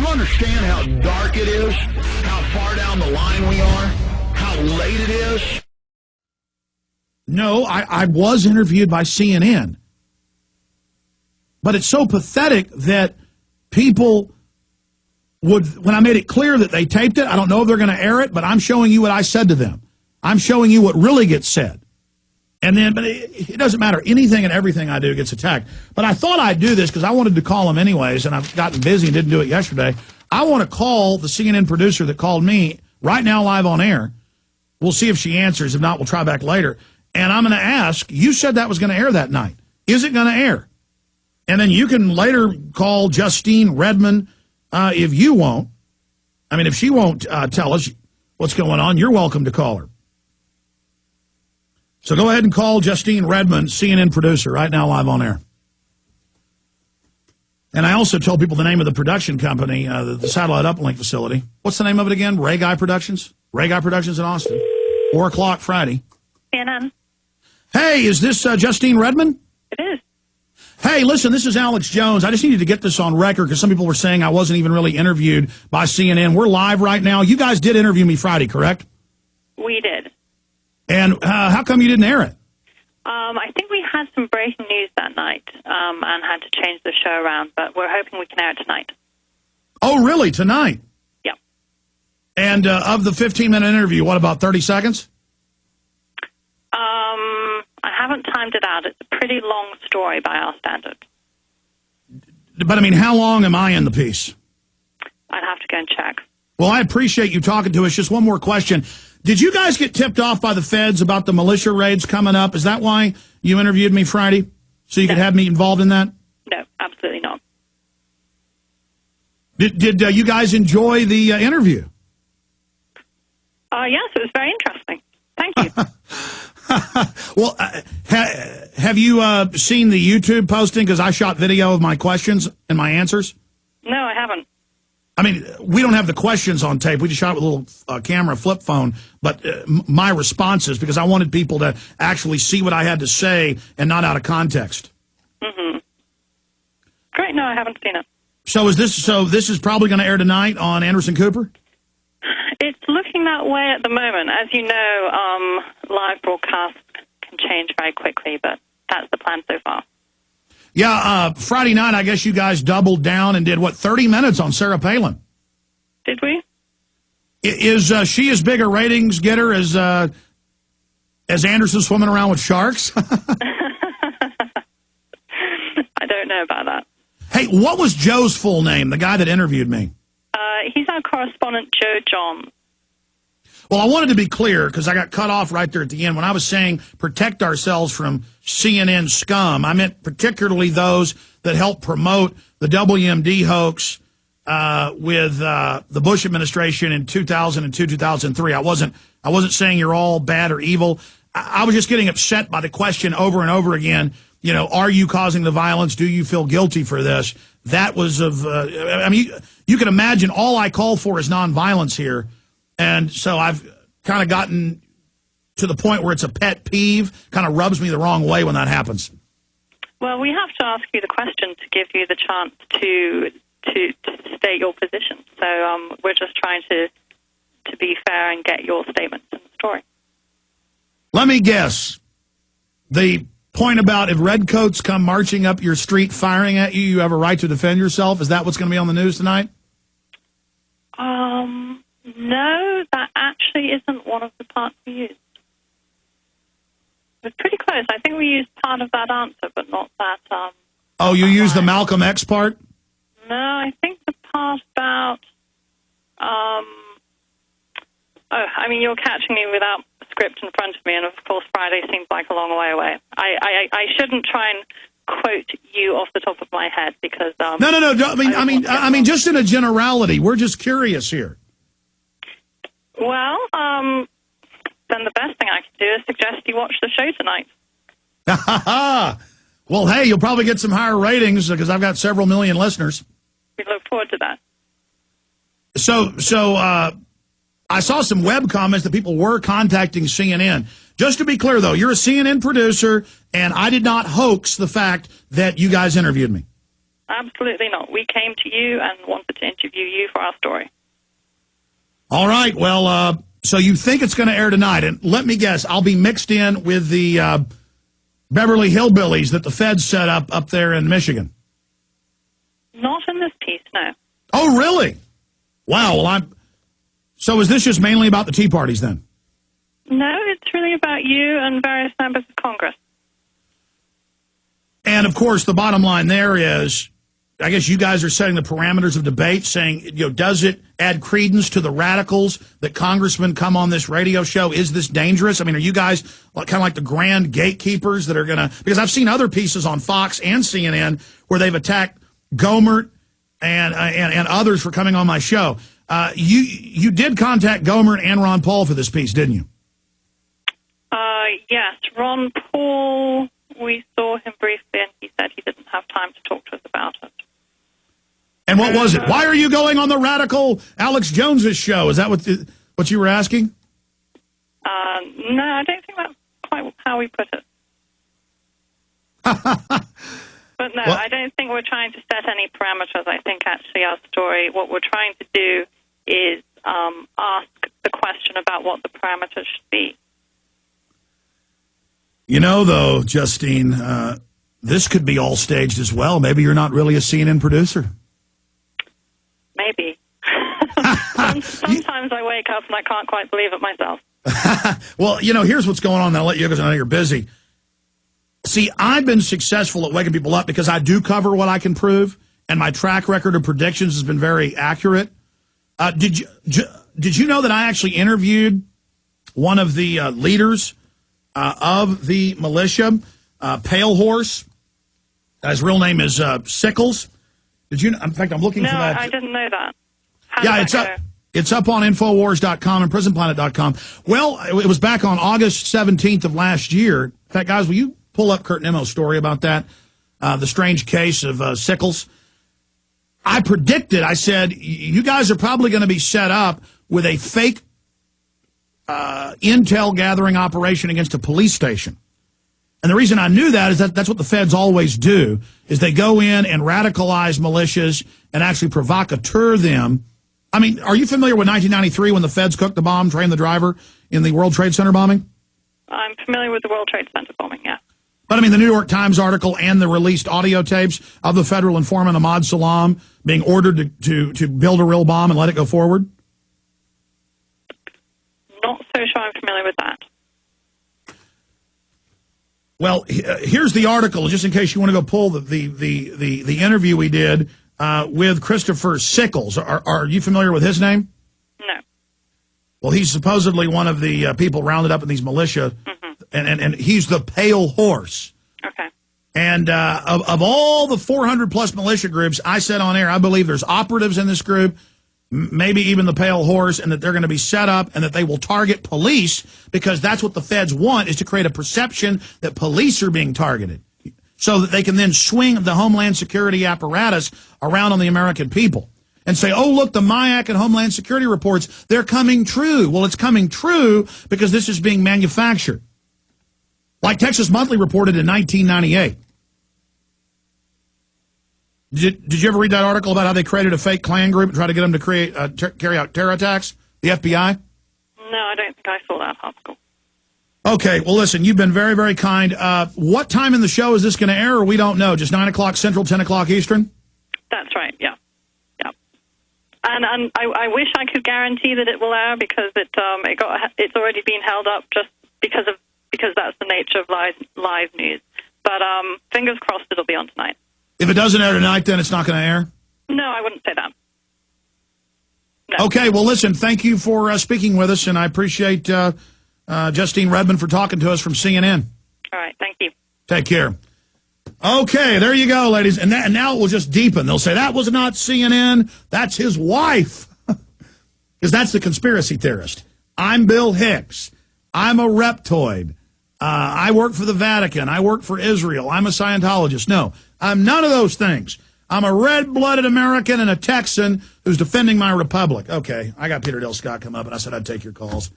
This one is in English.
you understand how dark it is? How far down the line we are? How late it is? No, I was interviewed by CNN. But it's so pathetic that people would, when I made it clear that they taped it, I don't know if they're going to air it, but I'm showing you what I said to them. I'm showing you what really gets said. And then, but it doesn't matter. Anything and everything I do gets attacked. But I thought I'd do this because I wanted to call him anyways, and I've gotten busy and didn't do it yesterday. I want to call the CNN producer that called me right now live on air. We'll see if she answers. If not, we'll try back later. And I'm going to ask, you said that was going to air that night. Is it going to air? And then you can later call Justine Redmond if you won't. I mean, if she won't tell us what's going on, you're welcome to call her. So go ahead and call Justine Redmond, CNN producer, right now live on air. And I also told people the name of the production company, the satellite uplink facility. What's the name of it again? Ray Guy Productions? Ray Guy Productions in Austin. 4 o'clock Friday. CNN. Hey, is this Justine Redmond? It is. Hey, listen, this is Alex Jones. I just needed to get this on record because some people were saying I wasn't even really interviewed by CNN. We're live right now. You guys did interview me Friday, correct? We did. And how come you didn't air it? I think we had some breaking news that night and had to change the show around, but we're hoping we can air it tonight. Oh, really? Tonight? Yeah. And of the 15-minute interview, what, about 30 seconds? I haven't timed it out. It's a pretty long story by our standards. But, I mean, how long am I in the piece? I'd have to go and check. Well, I appreciate you talking to us. Just one more question. Did you guys get tipped off by the feds about the militia raids coming up? Is that why you interviewed me Friday? So you could have me involved in that? No, absolutely not. Did you guys enjoy the interview? Yes, it was very interesting. Thank you. Well, have you seen the YouTube posting? Because I shot video of my questions and my answers. No, I haven't. I mean, we don't have the questions on tape. We just shot it with a little camera flip phone. But my responses, because I wanted people to actually see what I had to say and not out of context. Mm-hmm. Great. No, I haven't seen it. So this is probably going to air tonight on Anderson Cooper? It's looking that way at the moment. As you know, live broadcasts can change very quickly, but that's the plan so far. Yeah, Friday night, I guess you guys doubled down and did, 30 minutes on Sarah Palin? Did we? Is she as big a ratings getter as Anderson swimming around with sharks? I don't know about that. Hey, what was Joe's full name, the guy that interviewed me? He's our correspondent, Joe John. Well, I wanted to be clear because I got cut off right there at the end. When I was saying protect ourselves from CNN scum, I meant particularly those that help promote the WMD hoax with the Bush administration in 2002, 2003. I wasn't saying you're all bad or evil. I was just getting upset by the question over and over again. You know, are you causing the violence? Do you feel guilty for this? That was of, I mean, you can imagine all I call for is nonviolence here. And so I've kind of gotten to the point where it's a pet peeve, kind of rubs me the wrong way when that happens. Well, we have to ask you the question to give you the chance to state your position. So we're just trying to be fair and get your statements in the story. Let me guess. The point about if redcoats come marching up your street firing at you, you have a right to defend yourself. Is that what's going to be on the news tonight? No, that actually isn't one of the parts we used. It was pretty close. I think we used part of that answer, but not that. Oh, you used the Malcolm X part? No, I think the part about. I mean, you're catching me without a script in front of me, and of course, Friday seems like a long way away. I shouldn't try and quote you off the top of my head because. No. I mean, just in a generality, we're just curious here. Well, then the best thing I can do is suggest you watch the show tonight. Well, hey, you'll probably get some higher ratings because I've got several million listeners. We look forward to that. So I saw some web comments that people were contacting CNN. Just to be clear, though, you're a CNN producer, and I did not hoax the fact that you guys interviewed me. Absolutely not. We came to you and wanted to interview you for our story. All right. Well, so you think it's going to air tonight. And let me guess, I'll be mixed in with the Beverly Hillbillies that the feds set up there in Michigan. Not in this piece, no. Oh, really? Wow. Well, so is this just mainly about the Tea Parties then? No, it's really about you and various members of Congress. And, of course, the bottom line there is, I guess you guys are setting the parameters of debate, saying, does it add credence to the radicals that congressmen come on this radio show? Is this dangerous? I mean, are you guys kind of like the grand gatekeepers that are going to, because I've seen other pieces on Fox and CNN where they've attacked Gohmert and others for coming on my show. You did contact Gohmert and Ron Paul for this piece, didn't you? Yes, Ron Paul, we saw him briefly and he said he didn't have time to talk to us about it. And what was it? Why are you going on the radical Alex Jones's show? Is that what you were asking? No, I don't think that's quite how we put it. But no, I don't think we're trying to set any parameters. I think actually our story, what we're trying to do is ask the question about what the parameters should be. You know, though, Justine, this could be all staged as well. Maybe you're not really a CNN producer. Maybe. Sometimes I wake up and I can't quite believe it myself. Well, here's what's going on. I'll let you go because I know you're busy. See, I've been successful at waking people up because I do cover what I can prove, and my track record of predictions has been very accurate. Did you know that I actually interviewed one of the leaders of the militia, Pale Horse? His real name is Sickles. Did you? In fact, I'm looking for that. No, I didn't know that. It's up on Infowars.com and PrisonPlanet.com. Well, it was back on August 17th of last year. In fact, guys, will you pull up Kurt Nemo's story about that, the strange case of Sickles? I predicted, I said, you guys are probably going to be set up with a fake intel gathering operation against a police station. And the reason I knew that is that's what the feds always do, is they go in and radicalize militias and actually provocateur them. I mean, are you familiar with 1993 when the feds cooked the bomb, trained the driver in the World Trade Center bombing? I'm familiar with the World Trade Center bombing, yeah. But, I mean, the New York Times article and the released audio tapes of the federal informant Ahmad Salam being ordered to build a real bomb and let it go forward? Not so sure I'm familiar with that. Well, here's the article, just in case you want to go pull the interview we did with Christopher Sickles. Are you familiar with his name? No. Well, he's supposedly one of the people rounded up in these militia, and he's the Pale Horse. Okay. And of all the 400-plus militia groups, I said on air, I believe there's operatives in this group, maybe even the Pale Horse, and that they're going to be set up and that they will target police because that's what the feds want, is to create a perception that police are being targeted so that they can then swing the Homeland Security apparatus around on the American people and say, oh, look, the MIAC and Homeland Security reports, they're coming true. Well, it's coming true because this is being manufactured. Like Texas Monthly reported in 1998. Did you ever read that article about how they created a fake Klan group and tried to get them to carry out terror attacks? The FBI? No, I don't think I saw that article. Okay, well, listen, you've been very, very kind. What time in the show is this going to air, or we don't know? Just 9 o'clock Central, 10 o'clock Eastern? That's right, yeah. And I wish I could guarantee that it will air because it's already been held up just because that's the nature of live news. But fingers crossed it'll be on tonight. If it doesn't air tonight, then it's not going to air? No, I wouldn't say that. No. Okay, well, listen, thank you for speaking with us, and I appreciate Justine Redmond for talking to us from CNN. All right, thank you. Take care. Okay, there you go, ladies. And now it will just deepen. They'll say, that was not CNN, that's his wife. Because that's the conspiracy theorist. I'm Bill Hicks. I'm a reptoid. I work for the Vatican. I work for Israel. I'm a Scientologist. No, I'm none of those things. I'm a red-blooded American and a Texan who's defending my republic. Okay, I got Peter Dale Scott come up, and I said I'd take your calls.